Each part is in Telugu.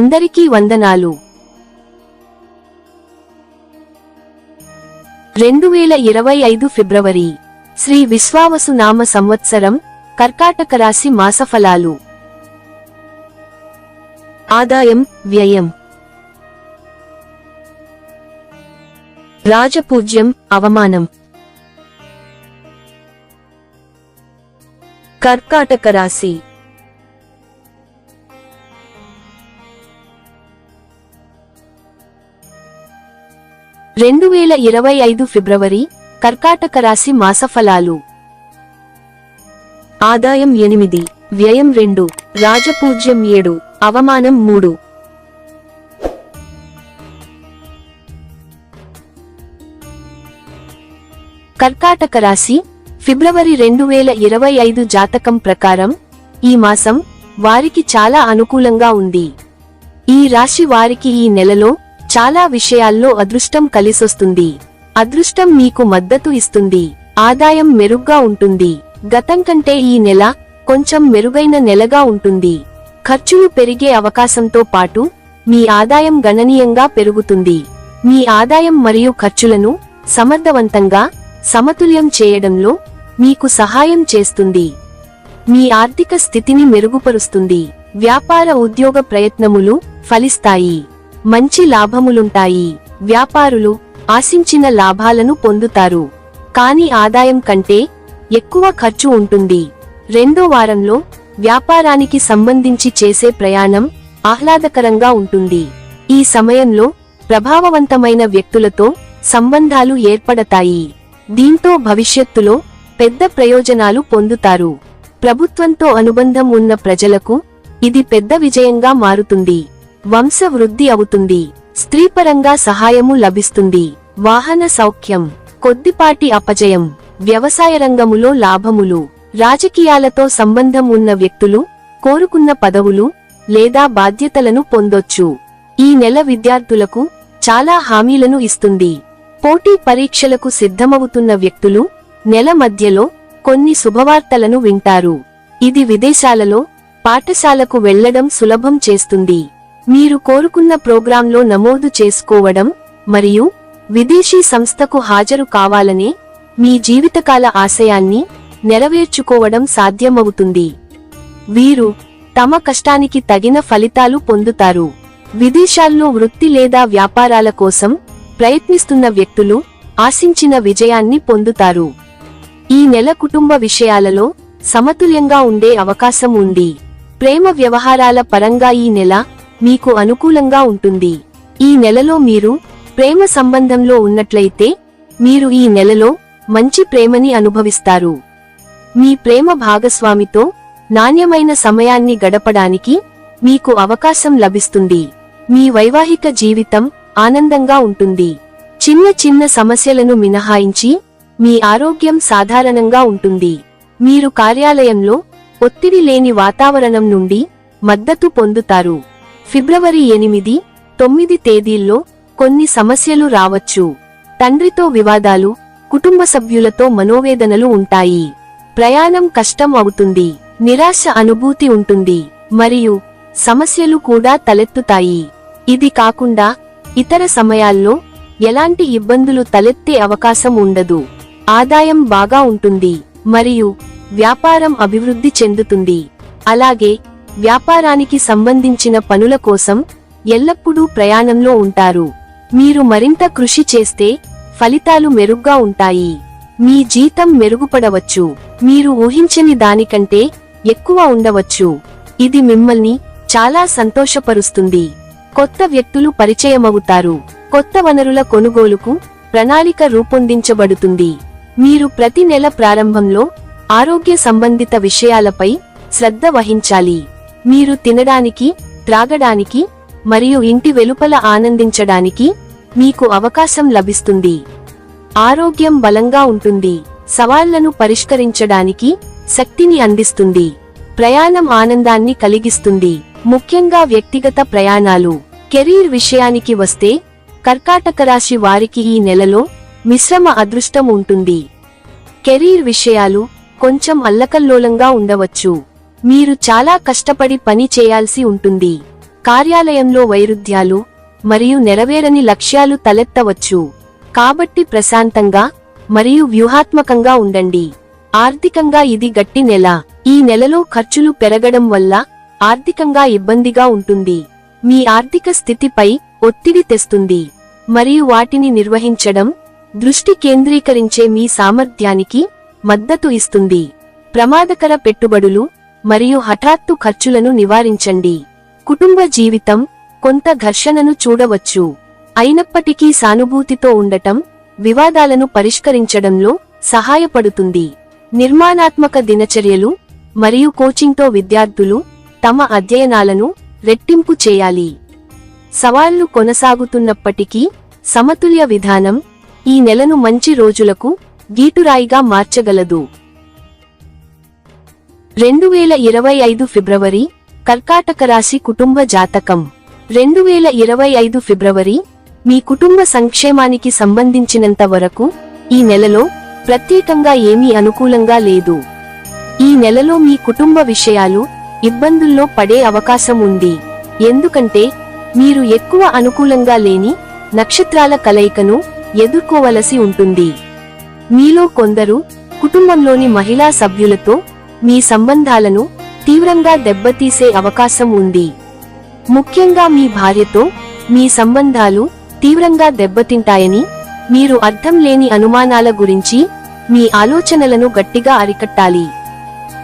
అందరికీ వందనాలు. 2025 ఫిబ్రవరి శ్రీ విశ్వావసు నామ సంవత్సరం కర్కాటక రాశి మాసఫలాలు. ఆదాయం, వ్యయం. రాజపూజ్యం, అవమానం. కర్కాటక రాశి. రెండు 2025 ఫిబ్రవరి కర్కాటక రాశి మాసఫలాలు. ఆదాయం 8, వ్యయం 2, రాజపూజ్యం 7, అవమానం 3. కర్కాటక రాశి ఫిబ్రవరి 2025 జాతకం ప్రకారం ఈ మాసం వారికి చాలా అనుకూలంగా ఉంది. ఈ రాశి వారికి ఈ నెలలో చాలా విషయాల్లో అదృష్టం కలిసొస్తుంది. అదృష్టం మీకు మద్దతు ఇస్తుంది. ఆదాయం మెరుగ్గా ఉంటుంది. గతం కంటే ఈ నెల కొంచెం మెరుగైన నెలగా ఉంటుంది. ఖర్చులు పెరిగే అవకాశంతో పాటు మీ ఆదాయం గణనీయంగా పెరుగుతుంది. మీ ఆదాయం మరియు ఖర్చులను సమర్థవంతంగా సమతుల్యం చేయడంలో మీకు సహాయం చేస్తుంది. మీ ఆర్థిక స్థితిని మెరుగుపరుస్తుంది. వ్యాపార ఉద్యోగ ప్రయత్నములు ఫలిస్తాయి. మంచి లాభములుంటాయి. వ్యాపారులు ఆశించిన లాభాలను పొందుతారు. కానీ ఆదాయం కంటే ఎక్కువ ఖర్చు ఉంటుంది. రెండో వారంలో వ్యాపారానికి సంబంధించి చేసే ప్రయాణం ఆహ్లాదకరంగా ఉంటుంది. ఈ సమయంలో ప్రభావవంతమైన వ్యక్తులతో సంబంధాలు ఏర్పడతాయి. దీంతో భవిష్యత్తులో పెద్ద ప్రయోజనాలు పొందుతారు. ప్రభుత్వంతో అనుబంధం ఉన్న ప్రజలకు ఇది పెద్ద విజయంగా మారుతుంది. వంశ వృద్ధి అవుతుంది. స్త్రీపరంగా సహాయము లభిస్తుంది. వాహన సౌఖ్యం. కొద్దిపాటి అపజయం. వ్యవసాయ రంగములో లాభములు. రాజకీయాలతో సంబంధం ఉన్న వ్యక్తులు కోరుకున్న పదవులు లేదా బాధ్యతలను పొందొచ్చు. ఈ నెల విద్యార్థులకు చాలా హామీలను ఇస్తుంది. పోటీ పరీక్షలకు సిద్ధమవుతున్న వ్యక్తులు నెల మధ్యలో కొన్ని శుభవార్తలను వింటారు. ఇది విదేశాలలో పాఠశాలకు వెళ్లడం సులభం చేస్తుంది. మీరు కోరుకున్న ప్రోగ్రాంలో నమోదు చేసుకోవడం మరియు విదేశీ సంస్థకు హాజరు కావాలనే మీ జీవితకాల ఆశయాన్ని నెరవేర్చుకోవడం సాధ్యమవుతుంది. వీరు తమ కష్టానికి తగిన ఫలితాలు పొందుతారు. విదేశాల్లో వృత్తి లేదా వ్యాపారాల కోసం ప్రయత్నిస్తున్న వ్యక్తులు ఆశించిన విజయాన్ని పొందుతారు. ఈ నెల కుటుంబ విషయాలలో సమతుల్యంగా ఉండే అవకాశం ఉంది. ప్రేమ వ్యవహారాల పరంగా ఈ నెల మీకు అనుకూలంగా ఉంటుంది. ఈ నెలలో మీరు ప్రేమ సంబంధంలో ఉన్నట్లయితే మీరు ఈ నెలలో మంచి ప్రేమని అనుభవిస్తారు. మీ ప్రేమ భాగస్వామితో నాణ్యమైన సమయాన్ని గడపడానికి మీకు అవకాశం లభిస్తుంది. మీ వైవాహిక జీవితం ఆనందంగా ఉంటుంది. చిన్న చిన్న సమస్యలను మినహాయించి మీ ఆరోగ్యం సాధారణంగా ఉంటుంది. మీరు కార్యాలయంలో ఒత్తిడి లేని వాతావరణం నుండి మద్దతు పొందుతారు. ఫిబ్రవరి 8, 9 తేదీల్లో కొన్ని సమస్యలు రావచ్చు. తండ్రితో వివాదాలు, కుటుంబ సభ్యులతో మనోవేదనలు ఉంటాయి. ప్రయాణం కష్టం అవుతుంది. నిరాశ అనుభూతి ఉంటుంది మరియు సమస్యలు కూడా తలెత్తుతాయి. ఇది కాకుండా ఇతర సమయాల్లో ఎలాంటి ఇబ్బందులు తలెత్తే అవకాశం ఉండదు. ఆదాయం బాగా ఉంటుంది మరియు వ్యాపారం అభివృద్ధి చెందుతుంది. అలాగే వ్యాపారానికి సంబంధించిన పనుల కోసం ఎల్లప్పుడూ ప్రయాణంలో ఉంటారు. మీరు మరింత కృషి చేస్తే ఫలితాలు మెరుగ్గా ఉంటాయి. మీ జీతం మెరుగుపడవచ్చు. మీరు ఊహించని దానికంటే ఎక్కువ ఉండవచ్చు. ఇది మిమ్మల్ని చాలా సంతోషపరుస్తుంది. కొత్త వ్యక్తులు పరిచయమవుతారు. కొత్త వనరుల కొనుగోలుకు ప్రణాళిక రూపొందించబడుతుంది. మీరు ప్రతి నెల ప్రారంభంలో ఆరోగ్య సంబంధిత విషయాలపై శ్రద్ధ వహించాలి. మీరు తినడానికి, త్రాగడానికి మరియు ఇంటి వెలుపల ఆనందించడానికి మీకు అవకాశం లభిస్తుంది. ఆరోగ్యం బలంగా ఉంటుంది. సవాళ్లను పరిష్కరించడానికి శక్తిని అందిస్తుంది. ప్రయాణం ఆనందాన్ని కలిగిస్తుంది, ముఖ్యంగా వ్యక్తిగత ప్రయాణాలు. కెరీర్ విషయానికి వస్తే కర్కాటక రాశి వారికి ఈ నెలలో మిశ్రమ అదృష్టం ఉంటుంది. కెరీర్ విషయాలు కొంచెం అల్లకల్లోలంగా ఉండవచ్చు. మీరు చాలా కష్టపడి పని చేయాల్సి ఉంటుంది. కార్యాలయంలో వైరుధ్యాలు మరియు నెరవేరని లక్ష్యాలు తలెత్తవచ్చు. కాబట్టి ప్రశాంతంగా మరియు వ్యూహాత్మకంగా ఉండండి. ఆర్థికంగా ఇది గట్టి నెల. ఈ నెలలో ఖర్చులు పెరగడం వల్ల ఆర్థికంగా ఇబ్బందిగా ఉంటుంది. మీ ఆర్థిక స్థితిపై ఒత్తిడి తెస్తుంది మరియు వాటిని నిర్వహించడం, దృష్టి కేంద్రీకరించే మీ సామర్థ్యానికి మద్దతు ఇస్తుంది. ప్రమాదకర పెట్టుబడులు మరియు హఠాత్తు ఖర్చులను నివారించండి. కుటుంబ జీవితం కొంత ఘర్షణను చూడవచ్చు. అయినప్పటికీ సానుభూతితో ఉండటం వివాదాలను పరిష్కరించడంలో సహాయపడుతుంది. నిర్మాణాత్మక దినచర్యలు మరియు కోచింగ్తో విద్యార్థులు తమ అధ్యయనాలను రెట్టింపు చేయాలి. సవాళ్లు కొనసాగుతున్నప్పటికీ సమతుల్య విధానం ఈ నెలను మంచి రోజులకు గీటురాయిగా మార్చగలదు. 2025 ఫిబ్రవరి కర్కాటక రాశి కుటుంబ జాతకం. 2025 ఫిబ్రవరి మీ కుటుంబ సంక్షేమానికి సంబంధించినంత వరకు ఈ నెలలో ప్రత్యేకంగా ఏమీ అనుకూలంగా లేదు. ఈ నెలలో మీ కుటుంబ విషయాలు ఇబ్బందుల్లో పడే అవకాశం ఉంది. ఎందుకంటే మీరు ఎక్కువ అనుకూలంగా లేని నక్షత్రాల కలయికను ఎదుర్కోవలసి ఉంటుంది. మీలో కొందరు కుటుంబంలోని మహిళా సభ్యులతో మీ సంబంధాలను తీవ్రంగా దెబ్బతీసే అవకాశం ఉంది. ముఖ్యంగా మీ భార్యతో మీ సంబంధాలు తీవ్రంగా దెబ్బతింటాయని మీరు అర్థం లేని అనుమానాల గురించి మీ ఆలోచనలను గట్టిగా అరికట్టాలి.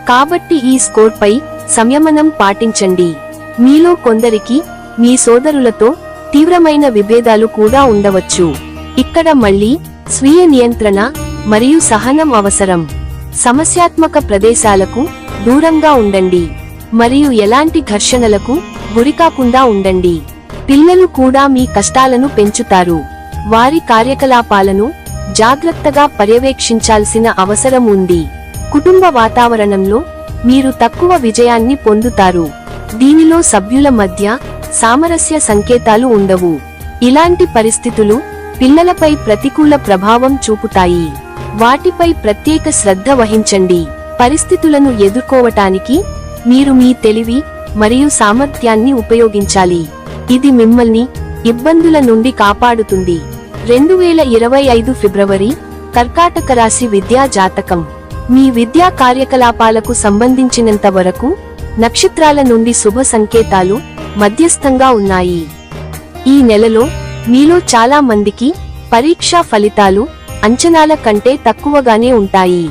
కాబట్టి ఈ స్కోర్పై సంయమనం పాటించండి. మీలో కొందరికి మీ సోదరులతో తీవ్రమైన విభేదాలు కూడా ఉండవచ్చు. ఇక్కడ మళ్ళీ స్వీయ నియంత్రణ మరియు సహనం అవసరం. సమస్యాత్మక ప్రదేశాలకు దూరంగా ఉండండి మరియు ఎలాంటి ఘర్షణలకు గురికాకుండా ఉండండి. పిల్లలు కూడా మీ కష్టాలను పెంచుతారు. వారి కార్యకలాపాలను జాగ్రత్తగా పర్యవేక్షించాల్సిన అవసరం ఉంది. కుటుంబ వాతావరణంలో మీరు తక్కువ విజయాన్ని పొందుతారు. దీనిలో సభ్యుల మధ్య సామరస్య సంకేతాలు ఉండవు. ఇలాంటి పరిస్థితులు పిల్లలపై ప్రతికూల ప్రభావం చూపుతాయి. వాటిపై ప్రత్యేక శ్రద్ధ వహించండి. పరిస్థితులను ఎదుర్కోవటానికి మీరు మీ తెలివి మరియు సామర్థ్యాన్ని ఉపయోగించాలి. ఇది మిమ్మల్ని ఇబ్బందుల నుండి కాపాడుతుంది. 2025 ఫిబ్రవరి కర్కాటక రాశి విద్యా జాతకం. మీ విద్యా కార్యకలాపాలకు సంబంధించినంత వరకు నక్షత్రాల నుండి శుభ సంకేతాలు మధ్యస్థంగా ఉన్నాయి. ఈ నెలలో మీలో చాలా మందికి పరీక్షా ఫలితాలు అంచనాల కంటే తక్కువగానే ఉంటాయి.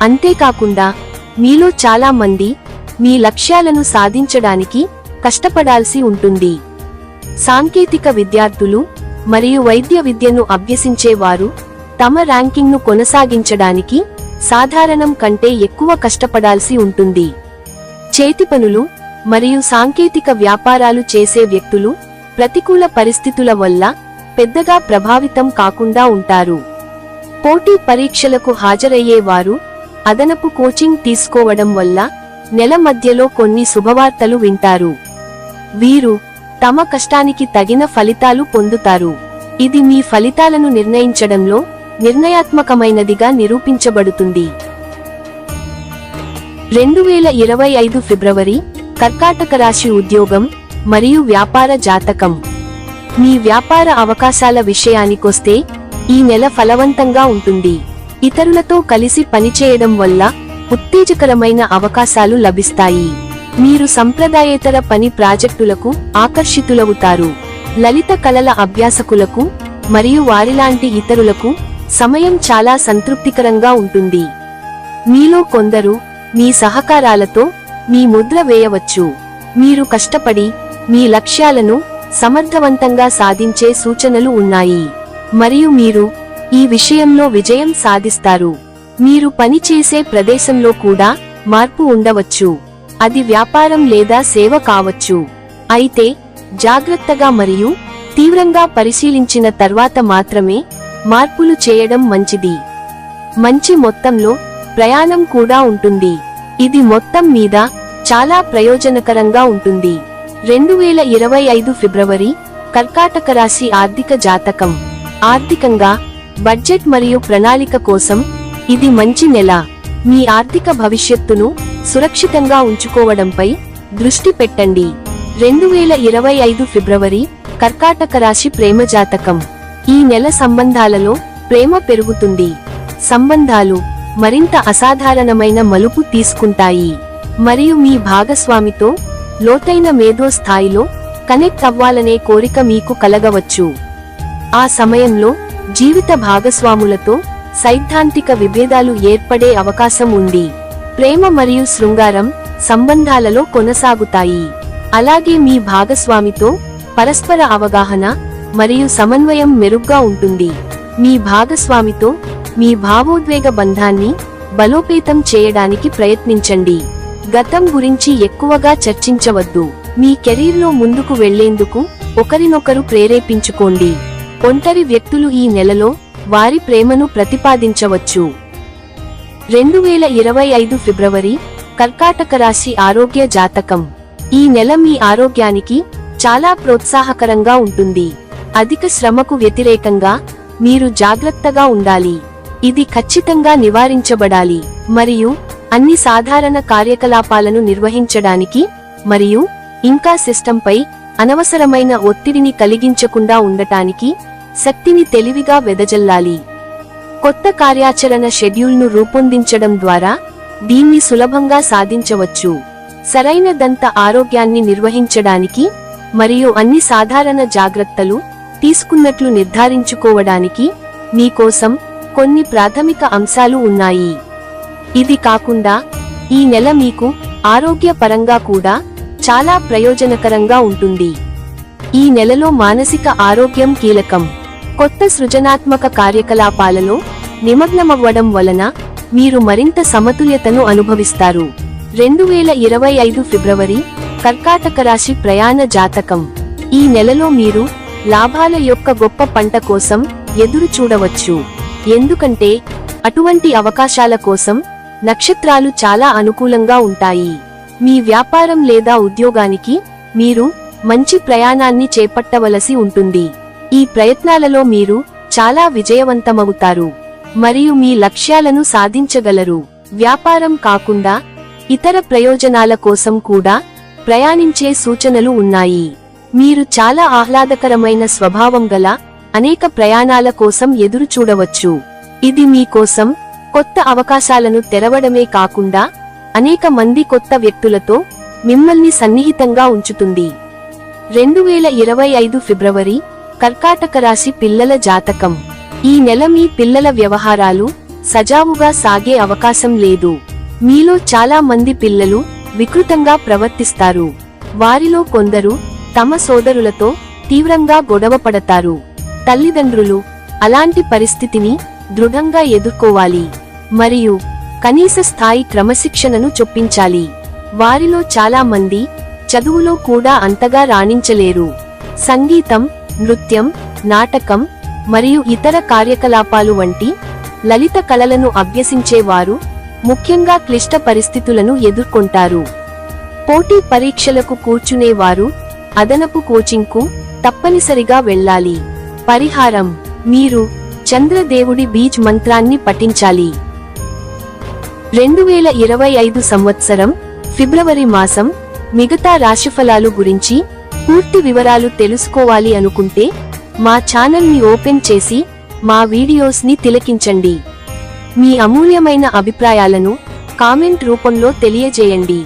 అంతేకాకుండా మీలో చాలా మంది మీ లక్ష్యాలను సాధించడానికి కష్టపడాల్సి ఉంటుంది. సాంకేతిక విద్యార్థులు మరియు వైద్య విద్యను అభ్యసించేవారు తమ ర్యాంకింగ్ను కొనసాగించడానికి సాధారణం కంటే ఎక్కువ కష్టపడాల్సి ఉంటుంది. చేతి పనులు మరియు సాంకేతిక వ్యాపారాలు చేసే వ్యక్తులు ప్రతికూల పరిస్థితుల వల్ల పెద్దగా ప్రభావితం కాకుండా ఉంటారు. పోటీ పరీక్షలకు హాజరయ్యేవారు అదనపు కోచింగ్ తీసుకోవడం వల్ల నెల మధ్యలో కొన్ని శుభవార్తలు వింటారు. వీరు తమ కష్టానికి తగిన ఫలితాలు పొందుతారు. ఇది మీ ఫలితాలను నిర్ణయించడంలో నిర్ణయాత్మకమైనదిగా నిరూపించబడుతుంది. 2025 ఫిబ్రవరి కర్కాటక రాశి ఉద్యోగం మరియు వ్యాపార జాతకం. మీ వ్యాపార అవకాశాల విషయానికొస్తే ఈ నెల ఫలవంతంగా ఉంటుంది. ఇతరులతో కలిసి పనిచేయడం వల్ల ఉత్తేజకరమైన అవకాశాలు లభిస్తాయి. మీరు సంప్రదాయేతర పని ప్రాజెక్టులకు ఆకర్షితులవుతారు. లలిత కళల అభ్యాసకులకు మరియు వారిలాంటి ఇతరులకు సమయం చాలా సంతృప్తికరంగా ఉంటుంది. మీలో కొందరు మీ సహకారాలతో మీ ముద్ర వేయవచ్చు. మీరు కష్టపడి మీ లక్ష్యాలను సమర్థవంతంగా సాధించే సూచనలు ఉన్నాయి మరియు మీరు ఈ విషయంలో విజయం సాధిస్తారు. మీరు పనిచేసే ప్రదేశంలో కూడా మార్పు ఉండవచ్చు. అది వ్యాపారం లేదా సేవ కావచ్చు. అయితే జాగ్రత్తగా మరియు తీవ్రంగా పరిశీలించిన తర్వాత మాత్రమే మార్పులు చేయడం మంచిది. మంచి మొత్తంలో ప్రయాణం కూడా ఉంటుంది. ఇది మొత్తం మీద చాలా ప్రయోజనకరంగా ఉంటుంది. 2025 ఫిబ్రవరి కర్కాటక రాశి ఆర్థిక జాతకం. ఆర్థికంగా బడ్జెట్ మరియు ప్రణాళిక కోసం ఇది మంచి నెల. మీ ఆర్థిక భవిష్యత్తును సురక్షితంగా ఉంచుకోవడంపై దృష్టి పెట్టండి. 2025 ఫిబ్రవరి కర్కాటక రాశి ప్రేమ జాతకం. ఈ నెల సంబంధాలలో ప్రేమ పెరుగుతుంది. సంబంధాలు మరింత అసాధారణమైన మలుపు తీసుకుంటాయి మరియు మీ భాగస్వామితో లోతైన మేధో స్థాయిలో కనెక్ట్ అవ్వాలనే కోరిక మీకు కలగవచ్చు. ఆ సమయంలో జీవిత భాగస్వాములతో సైద్ధాంతిక విభేదాలు ఏర్పడే అవకాశం ఉంది. ప్రేమ మరియు శృంగారం సంబంధాలలో కొనసాగుతాయి. అలాగే మీ భాగస్వామితో పరస్పర అవగాహన మరియు సమన్వయం మెరుగ్గా ఉంటుంది. మీ భాగస్వామితో మీ భావోద్వేగ బంధాన్ని బలోపేతం చేయడానికి ప్రయత్నించండి. గతం గురించి ఎక్కువగా చర్చించవద్దు. మీ కెరీర్లో ముందుకు వెళ్లేందుకు ఒకరినొకరు ప్రేరేపించుకోండి. ఒంటరి వ్యక్తులు ఈ నెలలో వారి ప్రేమను ప్రతిపాదించవచ్చు. 2025 ఫిబ్రవరి కర్కాటక రాశి ఆరోగ్య జాతకం. ఈ నెల మీ ఆరోగ్యానికి చాలా ప్రోత్సాహకరంగా ఉంటుంది. అధిక శ్రమకు వ్యతిరేకంగా మీరు జాగ్రత్తగా ఉండాలి. ఇది ఖచ్చితంగా నివారించబడాలి మరియు అన్ని సాధారణ కార్యకలాపాలను నిర్వహించడానికి మరియు ఇంకా సిస్టంపై అనవసరమైన ఒత్తిడిని కలిగించకుండా ఉండటానికి శక్తిని తెలివిగా వెదజల్లాలి. కొత్త కార్యాచరణ షెడ్యూల్ను రూపొందించడం ద్వారా దీన్ని సులభంగా సాధించవచ్చు. సరైన దంత ఆరోగ్యాన్ని నిర్వహించడానికి మరియు అన్ని సాధారణ జాగ్రత్తలు తీసుకున్నట్లు నిర్ధారించుకోవడానికి మీకోసం కొన్ని ప్రాథమిక అంశాలు ఉన్నాయి. ఇది కాకుండా ఈ నెల మీకు ఆరోగ్య పరంగా కూడా చాలా ప్రయోజనకరంగా ఉంటుంది. ఈ నెలలో మానసిక ఆరోగ్యం కీలకం. కొత్త సృజనాత్మక కార్యకలాపాలలో నిమగ్నమవ్వడం వలన మీరు మరింత సమతుల్యతను అనుభవిస్తారు. 2025 ఫిబ్రవరి కర్కాటక రాశి ప్రయాణ జాతకం. ఈ నెలలో మీరు లాభాల యొక్క గొప్ప పంట కోసం ఎదురు చూడవచ్చు. ఎందుకంటే అటువంటి అవకాశాల కోసం నక్షత్రాలు చాలా అనుకూలంగా ఉంటాయి. మీ వ్యాపారం లేదా ఉద్యోగానికి మీరు మంచి ప్రయాణాన్ని చేపట్టవలసి ఉంటుంది. ఈ ప్రయత్నాలలో మీరు చాలా విజయవంతమవుతారు మరియు మీ లక్ష్యాలను సాధించగలరు. వ్యాపారం కాకుండా ఇతర ప్రయోజనాల కోసం కూడా ప్రయాణించే సూచనలు ఉన్నాయి. మీరు చాలా ఆహ్లాదకరమైన స్వభావం గల అనేక ప్రయాణాల కోసం ఎదురు చూడవచ్చు. ఇది మీ కోసం కొత్త అవకాశాలను తెరవడమే కాకుండా అనేక మంది కొత్త వ్యక్తులతో మిమ్మల్ని సన్నిహితంగా ఉంచుతుంది. 2025 ఫిబ్రవరి కర్కాటక రాశి పిల్లల జాతకం. ఈ నెల మీ పిల్లల వ్యవహారాలు సజావుగా సాగే అవకాశం లేదు. మీలో చాలా మంది పిల్లలు వికృతంగా ప్రవర్తిస్తారు. వారిలో కొందరు తమ సోదరులతో తీవ్రంగా గొడవ పడతారు. తల్లిదండ్రులు అలాంటి పరిస్థితిని దృఢంగా ఎదుర్కోవాలి మరియు కనీస స్థాయి క్రమశిక్షణను చొప్పించాలి. వారిలో చాలా మంది చదువులో కూడా అంతగా రాణించలేరు. సంగీతం, నృత్యం, నాటకం మరియు ఇతర కార్యకలాపాలు వంటి లలిత కళలను అభ్యసించేవారు ముఖ్యంగా క్లిష్ట పరిస్థితులను ఎదుర్కొంటారు. పోటీ పరీక్షలకు కూర్చునేవారు అదనపు కోచింగ్కు తప్పనిసరిగా వెళ్ళాలి. పరిహారం: మీరు చంద్రదేవుడి బీజ్ మంత్రాన్ని పఠించాలి. 2025 సంవత్సరం ఫిబ్రవరి మాసం మిగతా రాశిఫలాలు గురించి పూర్తి వివరాలు తెలుసుకోవాలి అనుకుంటే మా ఛానల్ని ఓపెన్ చేసి మా వీడియోస్ని తిలకించండి. మీ అమూల్యమైన అభిప్రాయాలను కామెంట్ రూపంలో తెలియజేయండి.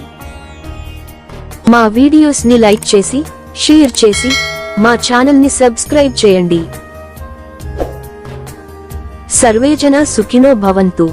మా వీడియోస్ని లైక్ చేసి షేర్ చేసి మా ఛానల్ని సబ్స్క్రైబ్ చేయండి. సర్వేజన సుఖినో భవంతు.